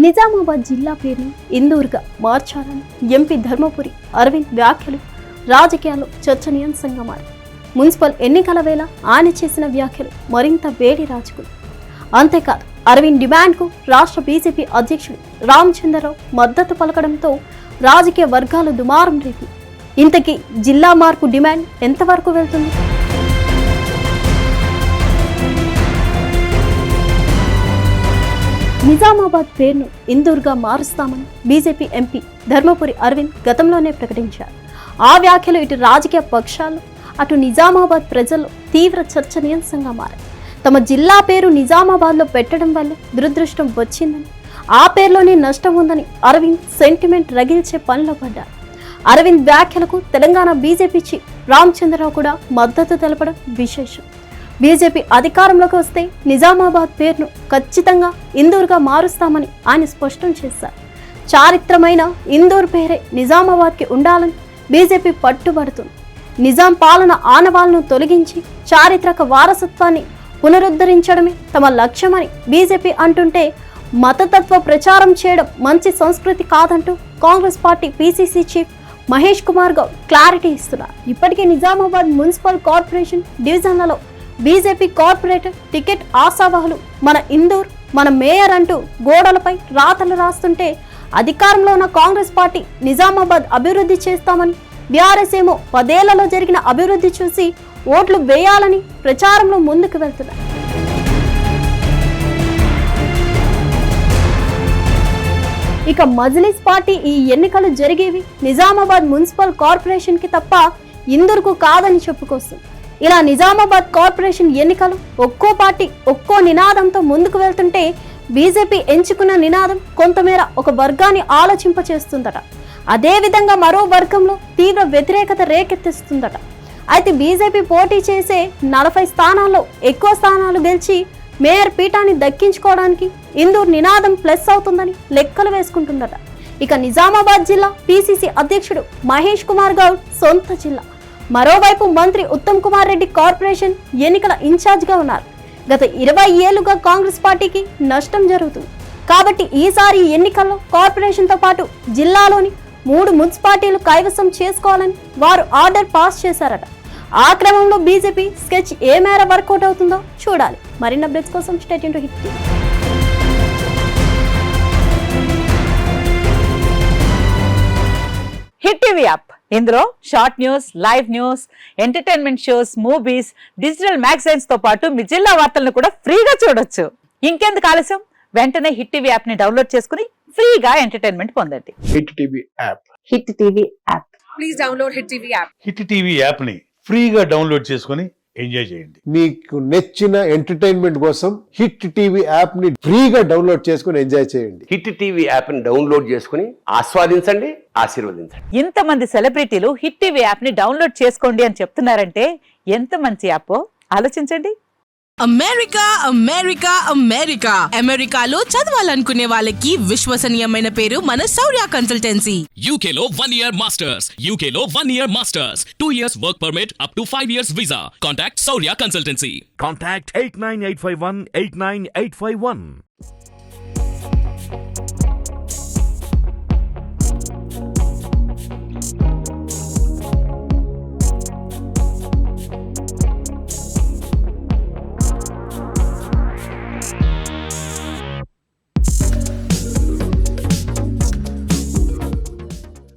నిజామాబాద్ జిల్లా పేరును ఇందూరుగా మార్చాలని ఎంపీ ధర్మపురి అరవింద్ వ్యాఖ్యలు రాజకీయాల్లో చర్చనీయాంశంగా మారాయి. మున్సిపల్ ఎన్నికల వేళ ఆయన చేసిన వ్యాఖ్యలు మరింత వేడి రాజుకులు. అంతేకాదు అరవింద్ డిమాండ్కు రాష్ట్ర బీజేపీ అధ్యక్షుడు రామచంద్రరావు మద్దతు పలకడంతో రాజకీయ వర్గాలు దుమారం రేపి. ఇంతకీ జిల్లా మార్పు డిమాండ్ ఎంతవరకు వెళ్తుంది? నిజామాబాద్ పేరును ఇందూరుగా మారుస్తామని బీజేపీ ఎంపీ ధర్మపురి అరవింద్ గతంలోనే ప్రకటించారు. ఆ వ్యాఖ్యలు ఇటు రాజకీయ పక్షాలు అటు నిజామాబాద్ ప్రజల్లో తీవ్ర చర్చనీయాంశంగా మారాయి. తమ జిల్లా పేరు నిజామాబాద్లో పెట్టడం వల్లే దురదృష్టం వచ్చిందని, ఆ పేరులోనే నష్టం ఉందని అరవింద్ సెంటిమెంట్ రగిల్చే పనిలో పడ్డారు. అరవింద్ వ్యాఖ్యలకు తెలంగాణ బీజేపీ చీఫ్ రామచంద్రరావు కూడా మద్దతు తెలపడం విశేషం. బీజేపీ అధికారంలోకి వస్తే నిజామాబాద్ పేరును ఖచ్చితంగా ఇందూరుగా మారుస్తామని ఆయన స్పష్టం చేశారు. చారిత్రమైన ఇందూరు పేరే నిజామాబాద్కి ఉండాలని బీజేపీ పట్టుబడుతుంది. నిజాం పాలన ఆనవాళ్లను తొలగించి చారిత్రక వారసత్వాన్ని పునరుద్ధరించడమే తమ లక్ష్యమని బీజేపీ అంటుంటే, మతతత్వ ప్రచారం చేయడం మంచి సంస్కృతి కాదంటూ Congress party PCC chief Mahesh Kumar Goud clarity ఇస్తున్నారు. ఇప్పటికే నిజామాబాద్ మున్సిపల్ కార్పొరేషన్ డివిజన్లలో బీజేపీ కార్పొరేటర్ టికెట్ ఆశావహులు మన ఇందూర్ మన మేయర్ అంటూ గోడలపై రాతలు రాస్తుంటే, అధికారంలో ఉన్న కాంగ్రెస్ పార్టీ నిజామాబాద్ అభివృద్ధి చేస్తామని, బీఆర్ఎస్ ఏమో 10 ఏళ్లలో జరిగిన అభివృద్ధి చూసి ఓట్లు వేయాలని ప్రచారంలో ముందుకు వెళ్తున్నారు. ఇక మజ్లిస్ పార్టీ ఈ ఎన్నికలు జరిగేవి నిజామాబాద్ మున్సిపల్ కార్పొరేషన్ కి తప్ప ఇందూరుకు కాదని చెప్పుకొస్తుంది. ఇలా నిజామాబాద్ కార్పొరేషన్ ఎన్నికలు ఒక్కో పార్టీ ఒక్కో నినాదంతో ముందుకు వెళ్తుంటే, బీజేపీ ఎంచుకున్న నినాదం కొంతమేర ఒక వర్గాన్ని ఆలోచింపచేస్తుందట. అదేవిధంగా మరో వర్గంలో తీవ్ర వ్యతిరేకత రేకెత్తిస్తుందట. అయితే బీజేపీ పోటీ చేసే 40 స్థానాల్లో ఎక్కువ స్థానాలు గెలిచి మేయర్ పీఠాన్ని దక్కించుకోవడానికి ఇందూరు నినాదం ప్లస్ అవుతుందని లెక్కలు వేసుకుంటుందట. ఇక నిజామాబాద్ జిల్లా పీసీసీ అధ్యక్షుడు మహేష్ కుమార్ గౌడ్ సొంత జిల్లా. మరోవైపు మంత్రి ఉత్తమ్ కుమార్ రెడ్డి కార్పొరేషన్ ఎన్నికల ఇన్ఛార్జ్గా ఉన్నారు. గత 20 ఏళ్లుగా కాంగ్రెస్ పార్టీకి నష్టం జరుగుతుంది. కాబట్టి ఈసారి ఎన్నికల్లో కార్పొరేషన్తో పాటు జిల్లాలోని 3 మున్సిపాలిటీలు కైవసం చేసుకోవాలని వారు ఆర్డర్ పాస్ చేశారట. ఆ క్రమంలో బీజేపీ స్కెచ్ ఏ మేర వర్కౌట్ అవుతుందో చూడాలి. మరిన్ని అప్డేట్స్ కోసం stay tuned to Hit TV. Hit TV app, ఇందులో short news, live news, entertainment shows, movies, digital magazines తో పాటు మీ జిల్లా వార్తలను కూడా ఫ్రీగా చూడొచ్చు. ఇంకెందుకు ఆలస్యం, వెంటనే హిట్ టీవీ యాప్ ని డౌన్లోడ్ చేసుకుని ఫ్రీగా ఎంటర్టైన్మెంట్ పొందండి. Hit TV app. Hit TV app. Please download hit TV app. Hit TV app ని ఫ్రీగా డౌన్లోడ్ చేసుకుని ఎంజాయ్ చేయండి. మీకు నచ్చిన ఎంటర్టైన్మెంట్ కోసం హిట్ టీవీ యాప్ ని ఫ్రీగా డౌన్లోడ్ చేసుకుని ఎంజాయ్ చేయండి. హిట్ టీవీ యాప్ ని డౌన్లోడ్ చేసుకుని ఆస్వాదించండి, ఆశీర్వదించండి. ఇంతమంది సెలబ్రిటీలు హిట్ టీవీ యాప్ ని డౌన్లోడ్ చేసుకోండి అని చెప్తున్నారంటే ఎంత మంచి యాప్ ఆలోచించండి. అమెరికా అమెరికా అమెరికా అమెరికాలో చదవాలనుకునే వాళ్ళకి విశ్వసనీయమైన పేరు మన శౌర్య కన్సల్టెన్సీ. UK లో 1 year masters, UK లో 1 year masters, 2 years work permit up to 5 years visa. Contact Saurya Consultancy. Contact 89851 89851.